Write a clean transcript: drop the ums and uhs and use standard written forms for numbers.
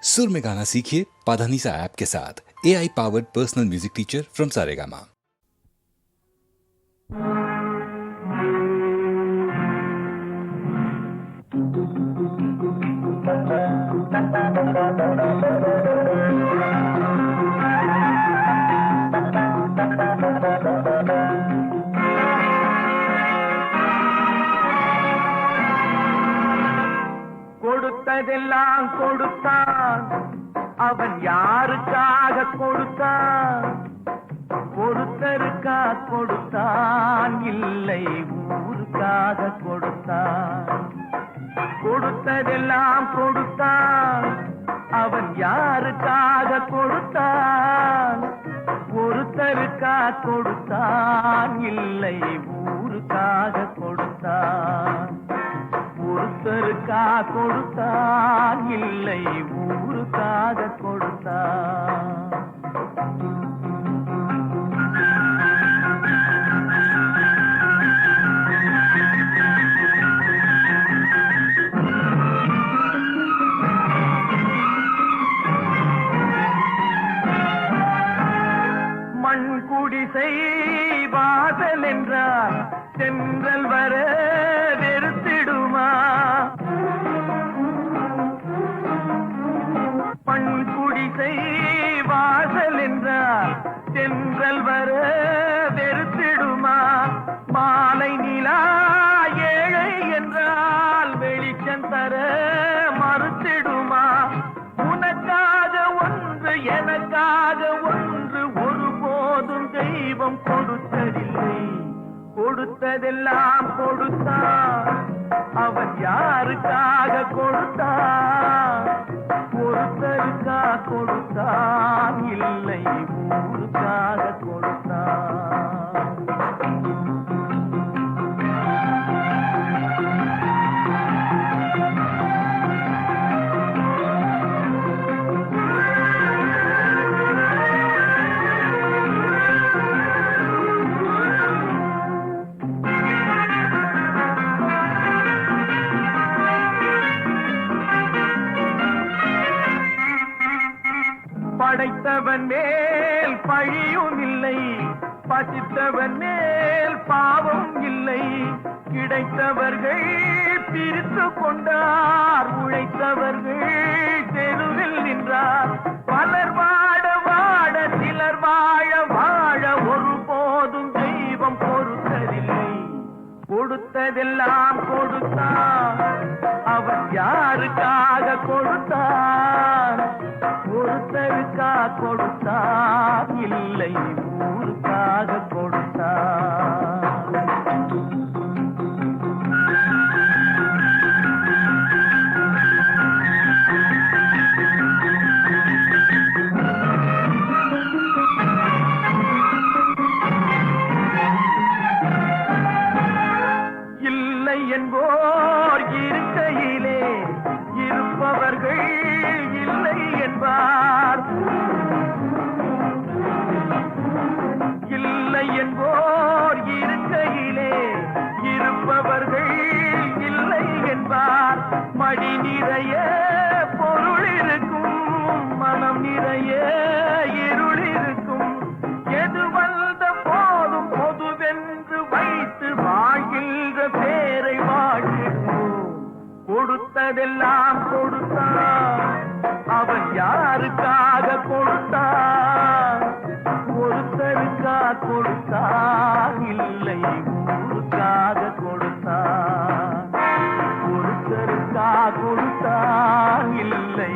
सुर में गाना सीखिए पाधानीसा ऐप के साथ। AI powered personal music teacher from Saregama. கொடுத்ததெல்லாம் கொடுத்தான், அவன் யாருக்காக கொடுத்தான்? ஒருத்தருக்கா கொடுத்தான், இல்லை ஊருக்காக கொடுத்தான். கொடுத்ததெல்லாம் கொடுத்தான், அவன் யாருக்காக கொடுத்தான்? ஒருத்தருக்கா கொடுத்தான், இல்லை ஊருக்காக கொடுத்தான். ஒருத்தருக்கா கொடுத்தான், இல்லை ஊருக்காக கொடுத்தான். மண் குடிசை வாசல் என்றார் தென்றல் வர வெறுத்திடுமா? மண் குடிசை வாசல் என்றார் தென்றல் வர வெறுத்திடுமா? மாலை நிலா ஏழை என்றால் வெளிச்சம் தர மறுத்திடுமா? உனக்காக ஒன்று எனக்காக ஒன்று ஒருபோதும் தெய்வம் கொடுத்ததில்லை. கொடுத்ததெல்லாம் கொடுத்தான், அவன் யாருக்காக கொடுத்தான்? ஒருத்தருக்கா கொடுத்தான், இல்லை ஊருக்காக கொடுத்தான். படைத்தவன் மேல் பழியும் இல்லை, பசித்தவன் மேல் பாவம் இல்லை. கிடைத்தவர்கள் பிரித்து கொண்டார், உழைத்தவர்கள் தெருவில் நின்றார். பலர் வாட வாட சிலர் வாழ வாழ ஒருபோதும் தெய்வம் பொறுத்ததில்லை. கொடுத்ததெல்லாம் கொடுத்தான், அவன் யாருக்காக கொடுத்தான்? ஒருத்தருக்கா கொடுத்தான், இல்லை ஊருக்காக கொடுத்தான். இல்லை என்போர் இருக்கையிலே இருப்பவர்கள் இல்லை என்பார். இல்லை என்போர் இருக்கையிலே இருப்பவர்கள் இல்லை என்பார். மடி நிறைய பொருள் இருக்கும், மனம் நிறைய இருள் இருக்கும். எது வந்த போதும் பொதுவென்று வைத்து வாழ்கின்ற பேரை வாழ்கிறோம். கொடுத்ததெல்லாம் கொடுத்தான், அவன் யாருக்காக கொடுத்தான்? ஒருத்தருக்கா கொடுத்தான், இல்லை ஊருக்காக கொடுத்தான். ஒருத்தருக்கா கொடுத்தான், இல்லை